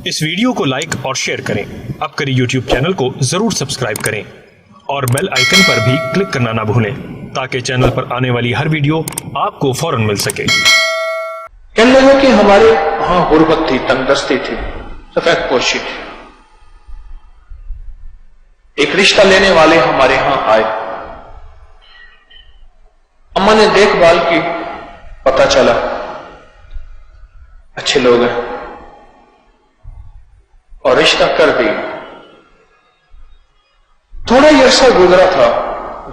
اس video کو like اور share کریں۔ اب کری یوٹیوب چینل کو ضرور سبسکرائب کریں اور بیل آئیکن پر بھی کلک کرنا نہ بھولیں تاکہ چینل پر آنے والی ہر ویڈیو آپ کو فوراً مل سکے۔ کہنے لگا کہ ہمارے ہاں غربت تھی، تنگدستی تھی، سفید پوشی تھی۔ ایک رشتہ لینے والے ہمارے ہاں آئے، اماں نے دیکھ بھال کی، پتہ چلا اچھے لوگ ہیں اور رشتہ کر دی۔ تھوڑا ہی عرصہ گزرا تھا،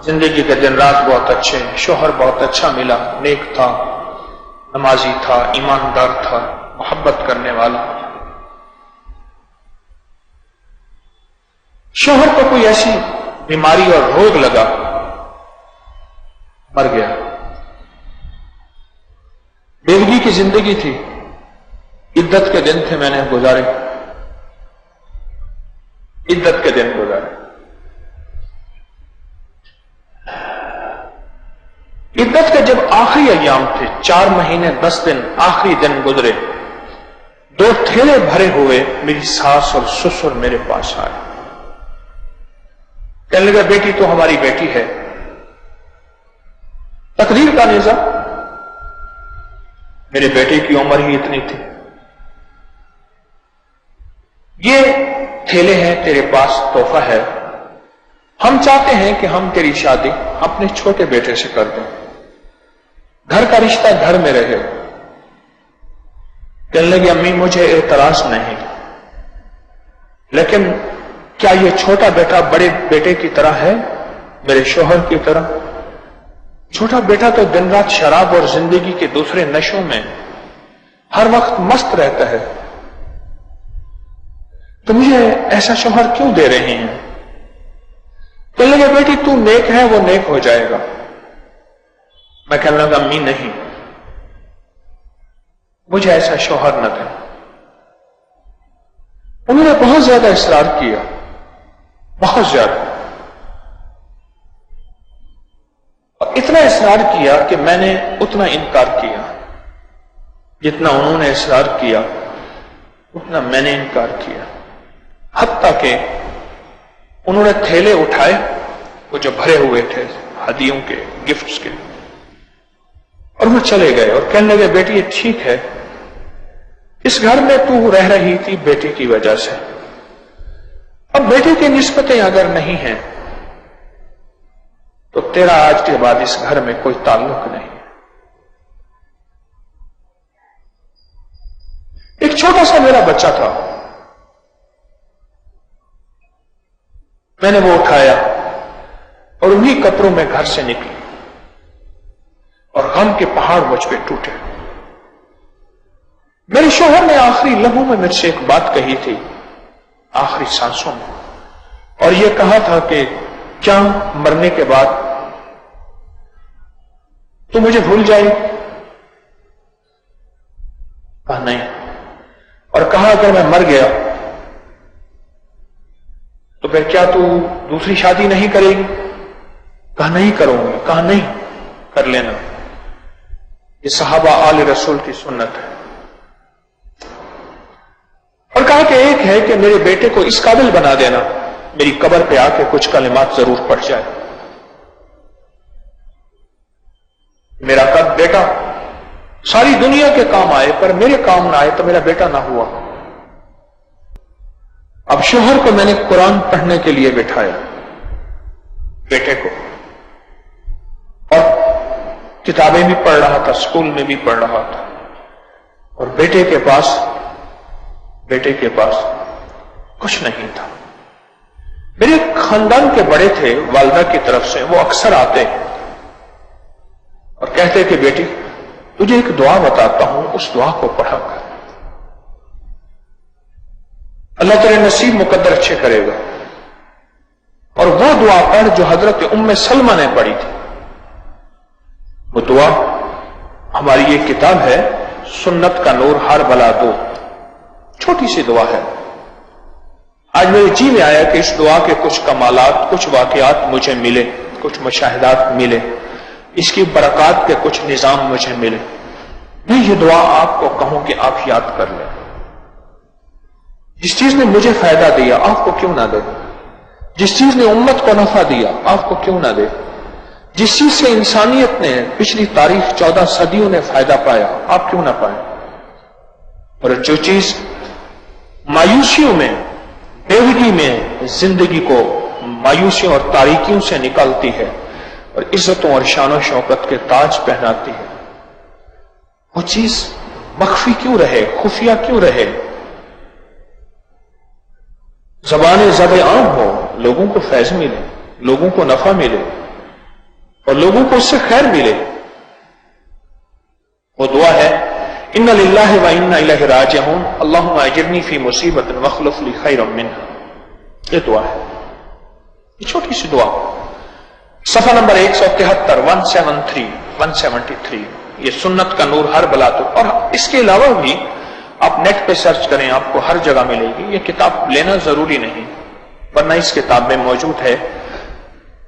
زندگی کے دن رات بہت اچھے، شوہر بہت اچھا ملا، نیک تھا، نمازی تھا، ایماندار تھا، محبت کرنے والا۔ شوہر کو کوئی ایسی بیماری اور روگ لگا، مر گیا۔ بیوگی کی زندگی تھی، عدت کے دن تھے، میں نے گزارے، عدت کے دن گزارے۔ عدت کے جب آخری ایام تھے، 4 مہینے 10 دن، آخری دن گزرے، 2 تھیلے بھرے ہوئے میری ساس اور سسر میرے پاس آئے۔ کہنے لگا بیٹی تو ہماری بیٹی ہے، تقدیر کا نظام، میرے بیٹے کی عمر ہی اتنی تھی، یہ تھیلے ہیں تیرے پاس، تحفہ ہے، ہم چاہتے ہیں کہ ہم تیری شادی اپنے چھوٹے بیٹے سے کر دیں، گھر کا رشتہ گھر میں رہے۔ کہنے لگی امی مجھے اعتراض نہیں، لیکن کیا یہ چھوٹا بیٹا بڑے بیٹے کی طرح ہے، میرے شوہر کی طرح؟ چھوٹا بیٹا تو دن رات شراب اور زندگی کے دوسرے نشوں میں ہر وقت مست رہتا ہے، تو مجھے ایسا شوہر کیوں دے رہے ہیں؟ کہنے لگے بیٹی تو نیک ہے، وہ نیک ہو جائے گا۔ میں کہنے لگا امی نہیں، مجھے ایسا شوہر نہ دیں۔ انہوں نے بہت زیادہ اصرار کیا، بہت زیادہ، اور اتنا اصرار کیا کہ میں نے اتنا انکار کیا، جتنا انہوں نے اصرار کیا اتنا میں نے انکار کیا، حتیٰ کہ انہوں نے تھیلے اٹھائے، وہ جو بھرے ہوئے تھے ہدیوں کے، گفٹس کے، اور وہ چلے گئے اور کہنے لگے بیٹی یہ ٹھیک ہے، اس گھر میں تو رہ رہی تھی بیٹے کی وجہ سے، اب بیٹے کی نسبتیں اگر نہیں ہیں تو تیرا آج کے بعد اس گھر میں کوئی تعلق نہیں۔ ایک چھوٹا سا میرا بچہ تھا، میں نے وہ اٹھایا اور انہی کپڑوں میں گھر سے نکلی، اور غم کے پہاڑ مجھ پہ ٹوٹے۔ میرے شوہر نے آخری لمحوں میں مجھ سے ایک بات کہی تھی، آخری سانسوں میں، اور یہ کہا تھا کہ کیا مرنے کے بعد تو مجھے بھول جائے؟ کہا نہیں، اور کہا اگر میں مر گیا تو پھر کیا تو دوسری شادی نہیں کرے گی؟ کہا نہیں کروں گی۔ کہا نہیں، کر لینا، یہ صحابہ آل رسول کی سنت ہے۔ اور کہا کہ ایک ہے کہ میرے بیٹے کو اس قابل بنا دینا میری قبر پہ آ کے کچھ کلمات ضرور پڑھ جائے، میرا قد بیٹا ساری دنیا کے کام آئے پر میرے کام نہ آئے تو میرا بیٹا نہ ہوا۔ اب شوہر کو میں نے قرآن پڑھنے کے لیے بٹھایا، بیٹے کو، اور کتابیں بھی پڑھ رہا تھا، اسکول میں بھی پڑھ رہا تھا، اور بیٹے کے پاس کچھ نہیں تھا۔ میرے خاندان کے بڑے تھے والدہ کی طرف سے، وہ اکثر آتے اور کہتے کہ بیٹی تجھے ایک دعا بتاتا ہوں، اس دعا کو پڑھا کر، اللہ تیرے نصیب مقدر اچھے کرے گا۔ اور وہ دعا پڑھ جو حضرت ام سلمہ نے پڑھی تھی، وہ دعا ہماری یہ کتاب ہے سنت کا نور ہر بلا دو، چھوٹی سی دعا ہے۔ آج میرے جی میں آیا کہ اس دعا کے کچھ کمالات، کچھ واقعات مجھے ملے، کچھ مشاہدات ملے، اس کی برکات کے کچھ نظام مجھے ملے، میں یہ دعا آپ کو کہوں کہ آپ یاد کر لیں۔ जिस चीज ने मुझे फायदा दिया आपको क्यों ना दे, जिस चीज ने उम्मत को नफा दिया आपको क्यों ना दे, जिस चीज से इंसानियत ने पिछली तारीख 14 सदियों ने फायदा पाया आप क्यों ना पाए। और जो चीज मायूसियों में, बेवगी में जिंदगी को मायूसियों और तारीकियों से निकालती है और इज्जतों और शान शौकत के ताज पहनाती है, वो चीज मख्फी क्यों रहे, खुफिया क्यों रहे। ज़बान ज़ब आम हो, लोगों को फैज मिले, लोगों को नफा मिले और लोगों को उससे खैर मिले। वो दुआ है इन्ना लिल्लाहि व इन्ना इलैहि राजिऊन अल्लाहुम्मा अजिरनी फी मुसीबतिन वख्लुफ ली खैरम मिन्हा। ये दुआ है, ये छोटी सी दुआ, सफा नंबर 173 173 ये सुन्नत का नूर हर बला तो। और इसके अलावा भी आप नेट पे सर्च करें, आपको हर जगह मिलेगी। ये किताब लेना जरूरी नहीं, वरना इस किताब में मौजूद है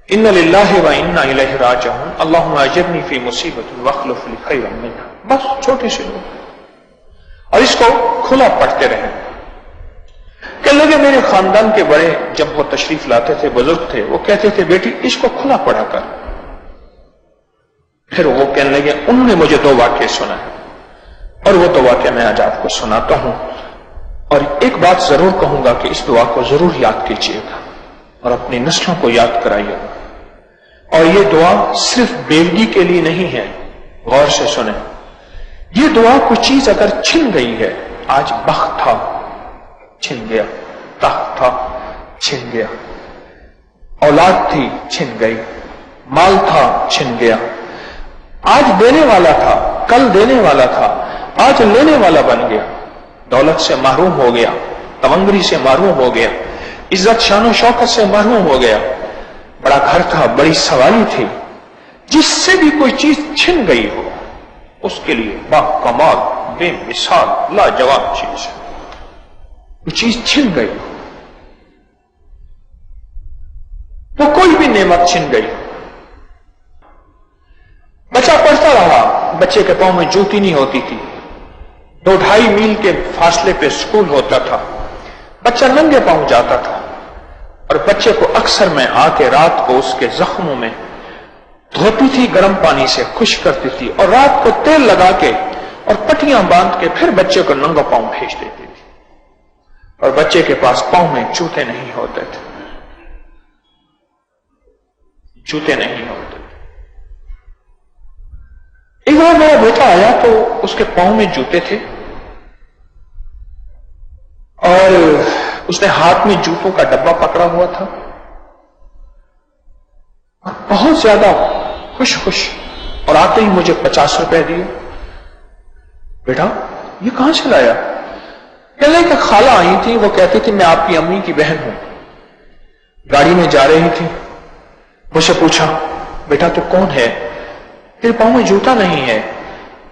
इन्ना लिल्लाहि व इन्ना इलैहि राजिऊन अल्लाहुम्मा अजिरनी फी मुसीबतिन वख्लुफ ली खैरम मिन्हा। बस छोटी सी दुआ, और इसको खुला पढ़ते रहें। कहने लगे मेरे खानदान के बड़े जब वो तशरीफ लाते थे, बुजुर्ग थे, वो कहते थे बेटी इसको खुला पढ़ा कर। फिर वो कहने लगे उन्होंने मुझे 2 वाक्य सुनाए और वो 2 वाक्य मैं आज आपको सुनाता हूं। और एक बात जरूर कहूंगा कि इस दुआ को जरूर याद कीजिएगा और अपनी नस्लों को याद कराइएगा। और ये दुआ सिर्फ बेवगी के लिए नहीं है, गौर से सुने। ये दुआ कोई चीज अगर छिन गई है, आज बख्त था छिन गया, तख्त था छिन गया, औलाद थी छिन गई, माल था छिन गया, आज देने वाला था, कल देने वाला था, आज लेने वाला बन गया, दौलत से महरूम हो गया, तवंगरी से महरूम हो गया, इज्जत शान शौकत से महरूम हो गया, बड़ा घर था, बड़ी सवारी थी, जिससे भी कोई चीज छिन गई हो उसके लिए बा कमाल बेमिसाल लाजवाब चीज है। वो चीज छिन गई, वो कोई भी नेमत छिन गई। बच्चा पढ़ता रहा, बच्चे के पांव में जूती नहीं होती थी, 2-2.5 मील के फासले पे स्कूल होता था, बच्चा नंगे पांव जाता था और बच्चे को अक्सर मैं आके रात को उसके जख्मों में धोती थी, गर्म पानी से खुश करती थी और रात को तेल लगा के और पट्टियां बांध के फिर बच्चे को नंगा पांव भेज देती थी। और बच्चे के पास पांव में जूते नहीं होते थे, जूते नहीं होते। एक बार मेरा बेटा आया तो उसके पांव में जूते थे और उसने हाथ में जूतों का डब्बा पकड़ा हुआ था और बहुत ज्यादा खुश और आते ही मुझे 50 रुपए दिए। बेटा ये कहां से लाया? कहने का खाला आई थी, वो कहती थी मैं आपकी अम्मी की बहन हूं, गाड़ी में जा रही थी, मुझसे पूछा बेटा तू कौन है, तेरे पांव में जूता नहीं है।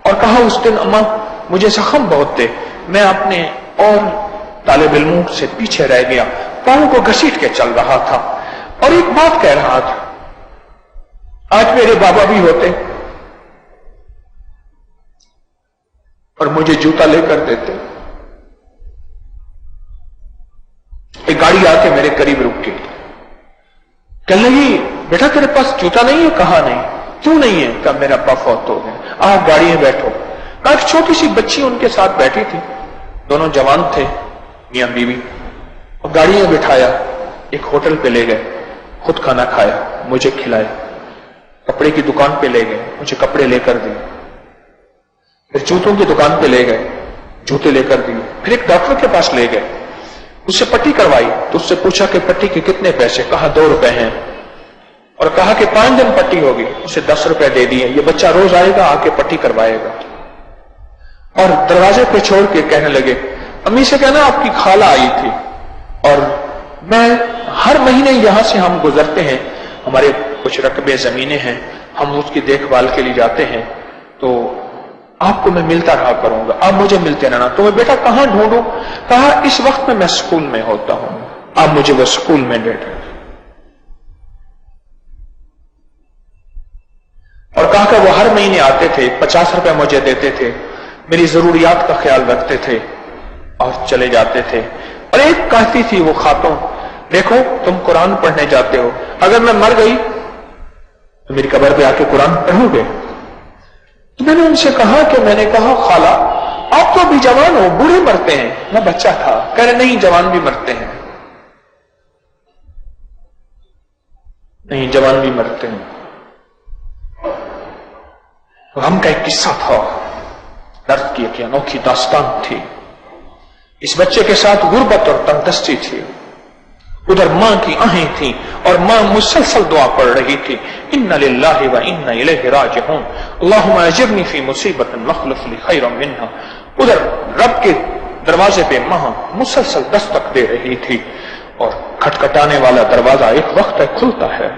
और कहा उस दिन अम्मा मुझे जख्म बहुत थे, मैं अपने और तालिब इल्मों से पीछे रह गया, पांव को घसीट के चल रहा था और एक बात कह रहा था, आज मेरे बाबा भी होते और मुझे जूता लेकर देते। एक गाड़ी आके मेरे करीब रुक गई, कहने लगी बेटा तेरे पास जूता नहीं है? कहा नहीं। क्यों नहीं है? कहा मेरा अब्बा फौत हो गया, आप गाड़ी में बैठो। कहा एक छोटी सी बच्ची उनके साथ बैठी थी, दोनों जवान थे मियां बीवी, और गाड़ी में बिठाया, एक होटल पे ले गए, खुद खाना खाया, मुझे खिलाया, कपड़े की दुकान पे ले गए, मुझे कपड़े लेकर दिए, फिर जूतों की दुकान पे ले गए, जूते लेकर दिए, फिर एक डॉक्टर के पास ले गए, उससे पट्टी करवाई तो उससे पूछा कि पट्टी के कितने पैसे? कहा 2 रुपए हैं, और कहा कि 5 दिन पट्टी होगी, उसे 10 रुपए दे दिए, ये बच्चा रोज आएगा आके पट्टी करवाएगा। और दरवाजे पे छोड़ के कहने लगे अम्मी से कहना आपकी खाला आई थी और मैं हर महीने यहां से हम गुजरते हैं, हमारे कुछ रकबे जमीनें हैं, हम उसकी देखभाल के लिए जाते हैं, तो आपको मैं मिलता रहा करूंगा, आप मुझे मिलते रहना। तो मैं बेटा कहां ढूंढूं? कहा इस वक्त में मैं स्कूल में होता हूं, आप मुझे वो स्कूल में ले जाए। और कहा कि वो हर महीने आते थे, 50 रुपए मुझे देते थे, मेरी जरूरियात का ख्याल रखते थे और चले जाते थे। और एक कहती थी वो खातून, देखो तुम कुरान पढ़ने जाते हो, अगर मैं मर गई तो मेरी कब्र पे आके कुरान पढ़ोगे? तो मैंने उनसे कहा कि मैंने कहा खाला आप तो अभी जवान हो, बूढ़े मरते हैं। मैं बच्चा था। कह रहे नहीं, जवान भी मरते हैं। नहीं, जवान भी मरते हैं। गम का एक किस्सा था, दर्द की एक अनोखी दास्तान थी। इस बच्चे के साथ गुर्बत और तंगदस्ती थी। उधर मां की आहें थी और मां मुसलसल दुआ पढ़ रही थी, इन्ना लिल्लाहि व इन्ना इलैहि राजिऊन, अल्लाहुम्मा अजिरनी फी मुसीबतिन वख्लुफ ली खैरम मिन्हा। उधर रब के दरवाजे पे मां मुसलसल दस्तक दे रही थी और खटखटाने वाला दरवाजा एक वक्त तक खुलता है।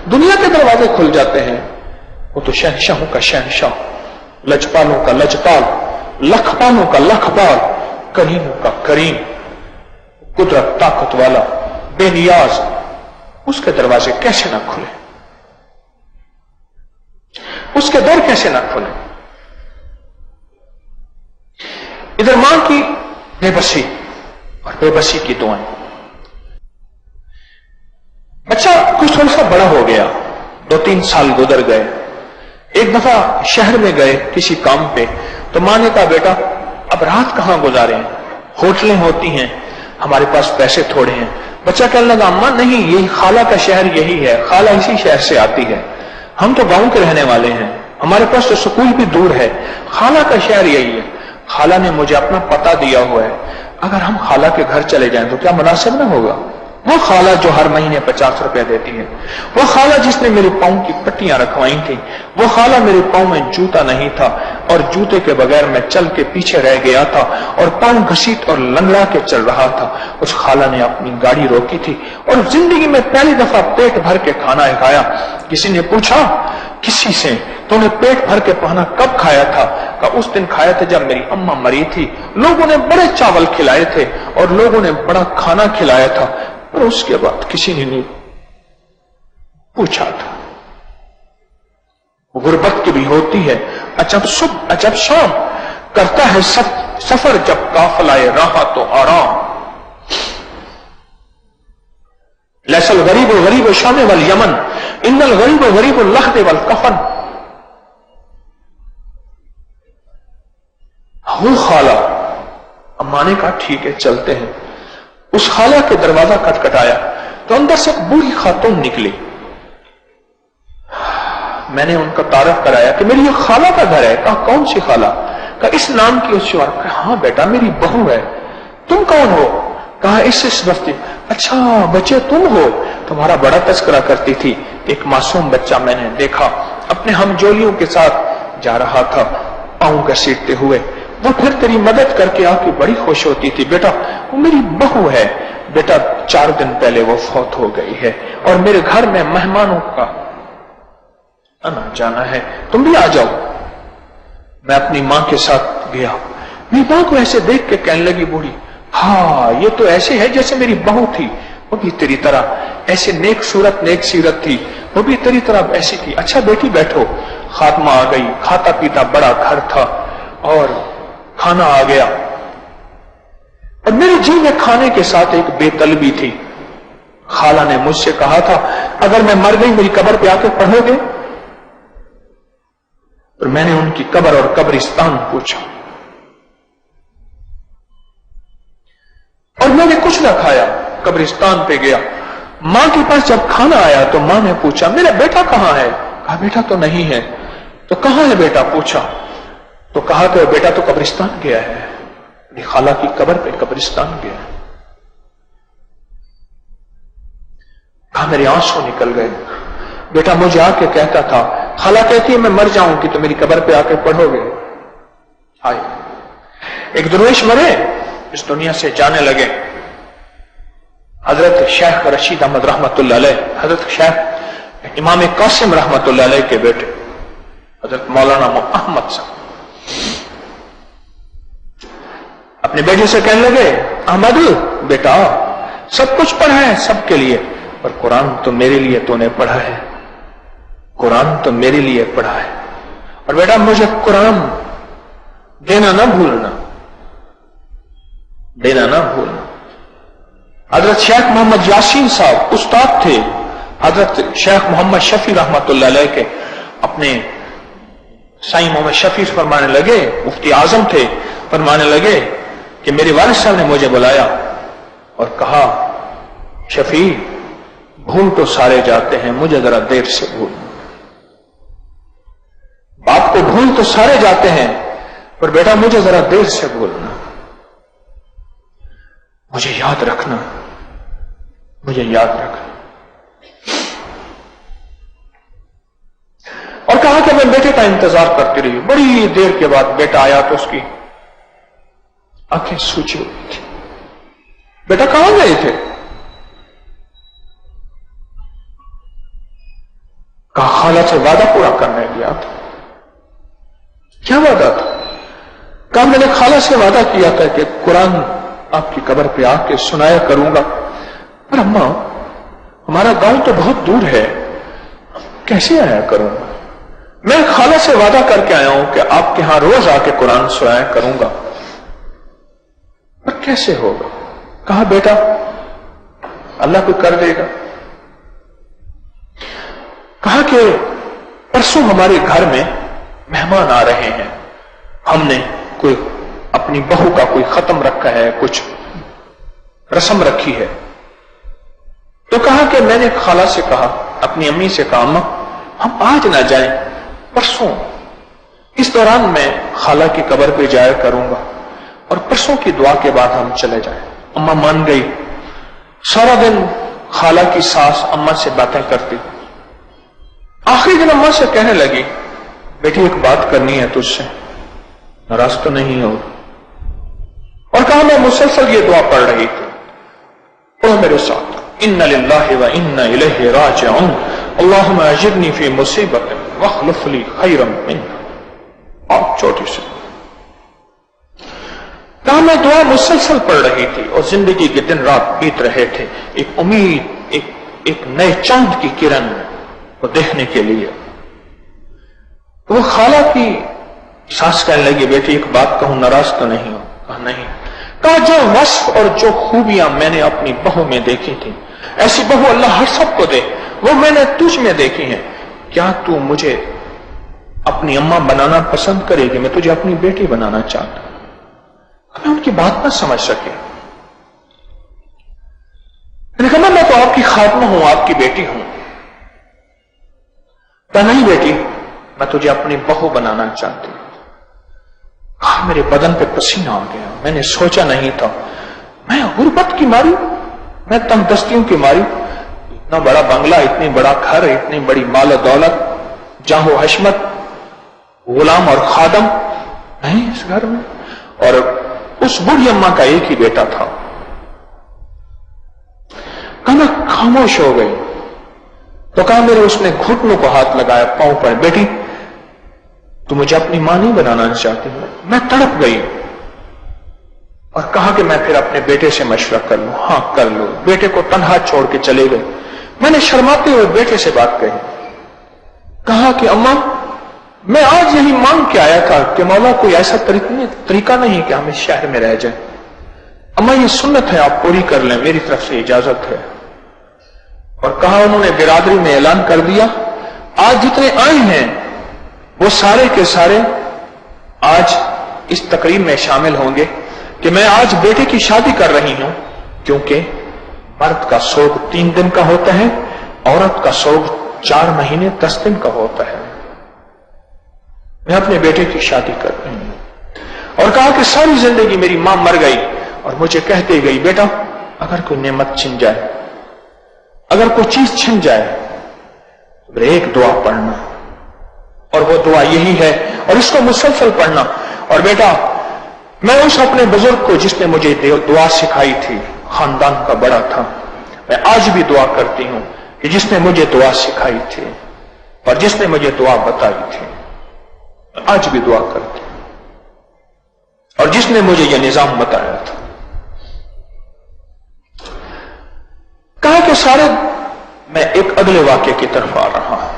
दुनिया के दरवाजे खुल जाते हैं, वो तो शहंशाहों का शहंशाह, लजपालों का लजपाल, लखपालों का लखपाल, करीमों का करीम, कुदरत ताकत वाला, बेनियाज, उसके दरवाजे कैसे ना खुले, उसके दर कैसे ना खुले। इधर मां की बेबसी और बेबसी की दुआएं। बच्चा कुछ थोड़ा सा बड़ा हो गया, 2-3 साल गुजर गए। एक दफा शहर में गए किसी काम पे, तो मां ने कहा बेटा अब रात कहां गुजारें, होटलें होती हैं, हमारे पास पैसे थोड़े हैं। बच्चा कहने लगा अम्मा नहीं, यही खाला का शहर यही है, खाला इसी शहर से आती है, हम तो गांव के रहने वाले हैं, हमारे पास तो स्कूल भी दूर है, खाला का शहर यही है। खाला ने मुझे अपना पता दिया हुआ है, अगर हम खाला के घर चले जाएं तो क्या मुनासिब ना होगा? वो खाला जो हर महीने 50 रुपए देती है, वो खाला जिसने मेरे पांव की पट्टियां रखवाई थी, वो खाला मेरे पांव में जूता नहीं था और जूते के बगैर मैं चल के पीछे रह गया था और पांव घसीट और लंगड़ा के चल रहा था। उस खाला ने अपनी गाड़ी रोकी थी और जिंदगी में पहली दफा पेट भर के खाना खाया। किसी ने पूछा किसी से, तूने पेट भर के खाना कब खाया था? का उस दिन खाया था जब मेरी अम्मा मरी थी, लोगों ने बड़े चावल खिलाए थे और लोगों ने बड़ा खाना खिलाया था, और उसके बाद किसी ने नहीं पूछा था। गुर्बत की भी होती है, अजब सुबह अजब शाम, करता है सफर जब काफिलाए राह तो आराम। लैसल गरीब गरीब शाम वल यमन, इन्नल गरीब गरीब लहद वल कफन। वो खाला, अम्मा ने कहा ठीक है चलते हैं। उस खाला के दरवाजा खटखटाया तो अंदर से एक बूढ़ी खातून निकली। मैंने उनका तारफ कराया कि मेरी ये खाला का घर है। कहा कौन सी खाला? कहा इस नाम की उस। कहा हाँ बेटा मेरी बहू है। तुम कौन हो? कहा इस बस्ती। अच्छा बच्चे तुम हो, तुम्हारा बड़ा तस्करा करती थी। एक मासूम बच्चा मैंने देखा अपने हमजोलियों के साथ जा रहा था, पांव घसीटते हुए, वो फिर तेरी मदद करके आके बड़ी खुश होती थी। बेटा वो मेरी बहू है। बेटा 4 दिन पहले वो फौत हो गई है और मेरे घर में मेहमानों का आना जाना है, तुम भी आ जाओ। मैं अपनी मां के साथ गया। मेरी मां को ऐसे देख के कहने लगी बूढ़ी, हाँ ये तो ऐसे है जैसे मेरी बहू थी, वो भी तेरी तरह ऐसे नेक सूरत नेक सीरत थी, वो भी तेरी तरह ऐसी थी। अच्छा बेटी बैठो। खात्मा आ गई, खाता पीता बड़ा घर था और खाना आ गया और मेरे जी में खाने के साथ एक बेतलबी थी। खाला ने मुझसे कहा था अगर मैं मर गई मेरी कब्र पे आके पढ़ोगे? और मैंने उनकी कब्र और कब्रिस्तान पूछा और मैंने कुछ ना खाया, कब्रिस्तान पे गया। मां के पास जब खाना आया तो मां ने पूछा मेरा बेटा कहां है? कहा बेटा तो नहीं है। तो कहां है बेटा? पूछा तो कहा कि बेटा तो कब्रिस्तान गया है, खाला की कब्र पे कब्रिस्तान गया। कहा मेरे आंसू निकल गए। बेटा मुझे आके कहता था, खाला कहती है मैं मर जाऊंगी तो मेरी कब्र पे आके पढ़ोगे। आए एक दरवेश मरे, इस दुनिया से जाने लगे। हजरत शेख रशीद अहमद रहमतुल्लाह अलैह, हजरत शेख इमाम कासिम रहमतुल्लाह अलैह के बेटे हजरत मौलाना अहमद साहब अपने बेटे से कहने लगे अहमद बेटा सब कुछ पढ़ा है सबके लिए, पर कुरान तो मेरे लिए तूने पढ़ा है, कुरान तो मेरे लिए पढ़ा है, और बेटा मुझे कुरान देना ना भूलना। देना ना भूलना। हजरत शेख मोहम्मद यासीन साहब उस्ताद थे हजरत शेख मोहम्मद शफी रहमतुल्लाह अलैह के। अपने साईं मोहम्मद शफी फरमाने लगे, मुफ्ती आजम थे, फरमाने लगे कि मेरे वालिद साहब ने मुझे बुलाया और कहा, शफी भूल तो सारे जाते हैं, मुझे जरा देर से भूल। बाप को भूल तो सारे जाते हैं, पर बेटा मुझे जरा देर से भूलना, मुझे याद रखना, मुझे याद रखना। और कहा कि मैं बेटे का इंतजार करती रही। बड़ी देर के बाद बेटा आया तो उसकी आंखें सूजी हुई थी। बेटा कहां गए थे? कहा खाला से वादा पूरा करने गया था। क्या वादा था? कहा मैंने खाला से वादा किया था कि कुरान आपकी कब्र पे आके सुनाया करूंगा। पर अम्मा हमारा गांव तो बहुत दूर है, कैसे आया करूंगा? मैं खाला से वादा करके आया हूं कि आपके यहां रोज आके कुरान सुनाया करूंगा, पर कैसे होगा? कहा बेटा अल्लाह को कर देगा। कहा कि परसों हमारे घर में मेहमान आ रहे हैं, हमने कोई अपनी बहू का कोई खत्म रखा है, कुछ रस्म रखी है। तो कहा कि मैंने खाला से कहा, अपनी अम्मी से कहा, अम्मा हम आज ना जाएं, परसों इस दौरान मैं खाला की कब्र पे जाया करूंगा और परसों की दुआ के बाद हम चले जाएं। अम्मा मान गई। सारा दिन खाला की सास अम्मा से बातें करती। आखिरी दिन अम्मा से कहने लगी, बेटी एक बात करनी है तुझसे, नाराज तो नहीं हो? और कहा मैं मुसलसल ये दुआ पढ़ रही थी, पढ़ो मेरे साथ, इन्ना लिल्लाहि व इन्ना इलैहि राजिऊन, अल्लाहुम्मा अजिरनी फी मुसीबतिन वख्लुफ ली खैरम मिन्हा। और छोटी सी कहा मैं दुआ मुसलसल पढ़ रही थी और जिंदगी के दिन रात बीत रहे थे एक उम्मीद, एक नए चांद की किरण को देखने के लिए। तो वो खाला की सास कहने लगी, बेटी एक बात कहूं, नाराज तो नहीं हो? कहा नहीं। कहा जो वस्फ और जो खूबियां मैंने अपनी बहू में देखी थी, ऐसी बहू अल्लाह हर सबको दे, वो मैंने तुझ में देखी है। क्या तू मुझे अपनी अम्मा बनाना पसंद करेगी? मैं तुझे अपनी बेटी बनाना चाहता हूं। मैं उनकी बात ना समझ सके। मैंने कहा मैं तो आपकी खात्मा हूं, आपकी बेटी हूं। कहा नहीं बेटी, मैं तुझे अपनी बहू बनाना चाहती हूं। कहा मेरे बदन पे पसीना आ गया, मैंने सोचा नहीं था। मैं गुर्बत की मारी, मैं तंगदस्तियों की मारी, इतना बड़ा बंगला, इतनी बड़ा घर, इतनी बड़ी माल दौलत, जाहो हशमत, गुलाम और खादम नहीं इस घर में। और उस बूढ़ी अम्मा का एक ही बेटा था। कहा मैं खामोश हो गई। तो कहा मेरे उसने घुटनों को हाथ लगाया पांव पर, बेटी तू मुझे अपनी मां नहीं बनाना चाहती? मैं तड़प गई और कहा कि मैं फिर अपने बेटे से मशवरा कर लूं। हाँ कर लो। बेटे को तन्हा छोड़ के चले गए। मैंने शर्माते हुए बेटे से बात कही। कहा कि अम्मा मैं आज यही मांग के आया था कि मौला कोई ऐसा तरीका नहीं कि हम इस शहर में रह जाए। अम्मा ये सुन्नत है, आप पूरी कर लें, मेरी तरफ से इजाजत है। और कहा उन्होंने बिरादरी में ऐलान कर दिया, आज जितने आए हैं वो सारे के सारे आज इस तकरीब में शामिल होंगे कि मैं आज बेटे की शादी कर रही हूं, क्योंकि मर्द का सोग 3 दिन का होता है, औरत का सोग 4 महीने 10 दिन का होता है। मैं अपने बेटे की शादी कर रही हूं। और कहा कि सारी जिंदगी मेरी मां मर गई और मुझे कहते गई, बेटा अगर कोई नेमत छिन जाए, अगर कोई चीज छिन जाए तो एक दुआ पढ़ना, और वो दुआ यही है, और इसको मुसलसल पढ़ना। और बेटा मैं उस अपने बुजुर्ग को जिसने मुझे दुआ सिखाई थी, खानदान का बड़ा था, मैं आज भी दुआ करती हूं कि जिसने मुझे दुआ सिखाई थी और जिसने मुझे दुआ बताई थी, आज भी दुआ करती हूं, और जिसने मुझे यह निजाम बताया था। कहा कि सारे मैं एक अगले वाक्य की तरफ आ रहा हूं।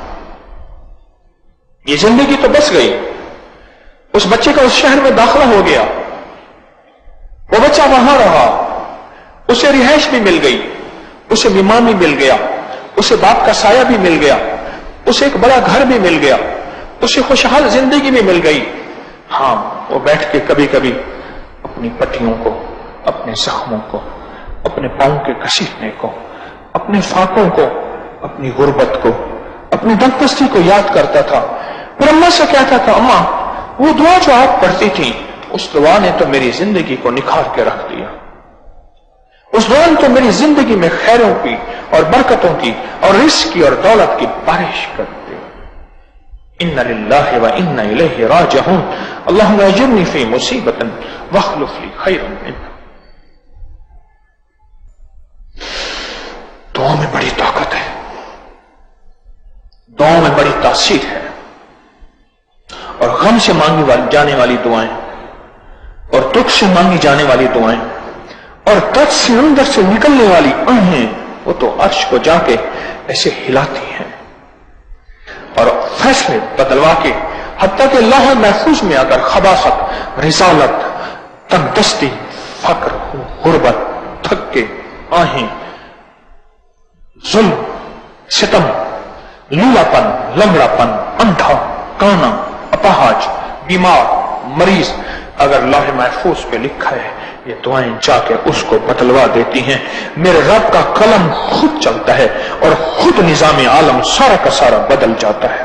ये जिंदगी तो बस गई, उस बच्चे का उस शहर में दाखिला हो गया, وہ بچہ وہاں رہا، اسے رہائش بھی مل گئی، اسے بیمار بھی مل گیا، اسے باپ کا سایہ بھی مل گیا، اسے ایک بڑا گھر بھی مل گیا، اسے خوشحال زندگی بھی مل گئی۔ ہاں، وہ بیٹھ کے کبھی کبھی اپنی پٹیوں کو، اپنے زخموں کو، اپنے پاؤں کے گھسیٹنے کو، اپنے فاقوں کو، اپنی غربت کو، اپنی دلپستی کو یاد کرتا تھا۔ پھر اماں سے کہتا تھا، اماں وہ دعا جو آپ پڑھتی تھی، اس دعا نے تو میری زندگی کو نکھار کے رکھ دیا، اس دعا نے تو میری زندگی میں خیروں کی اور برکتوں کی اور رزق کی اور دولت کی بارش کر دی۔ ان للہ و انا الیہ راجعون، اللہم اجرنی فی مصیبۃ واخلف لی خیرا منہا۔ دعا میں بڑی طاقت ہے، دعاؤں میں بڑی تاثیر ہے، اور غم سے مانگی جانے والی دعائیں اور دکھ سے مانگی جانے والی دعائیں اور درد سے اندر سے نکلنے والی آہیں، وہ تو عرش کو جا کے ایسے ہلاتی ہیں اور فیصلے بدلوا کے، حتیٰ کہ لوح محفوظ میں اگر خباثت، رسالت، تنگ دستی، فقر، غربت، تھکے، آہیں، ظلم، ستم، لولا پن، لنگڑا پن، اندھا، کانا، اپاہج، بیمار، مریض، اگر لوح محفوظ پہ لکھا ہے، یہ دعائیں جا کے اس کو بدلوا دیتی ہیں۔ میرے رب کا قلم خود چلتا ہے اور خود نظام عالم سارا کا سارا بدل جاتا ہے۔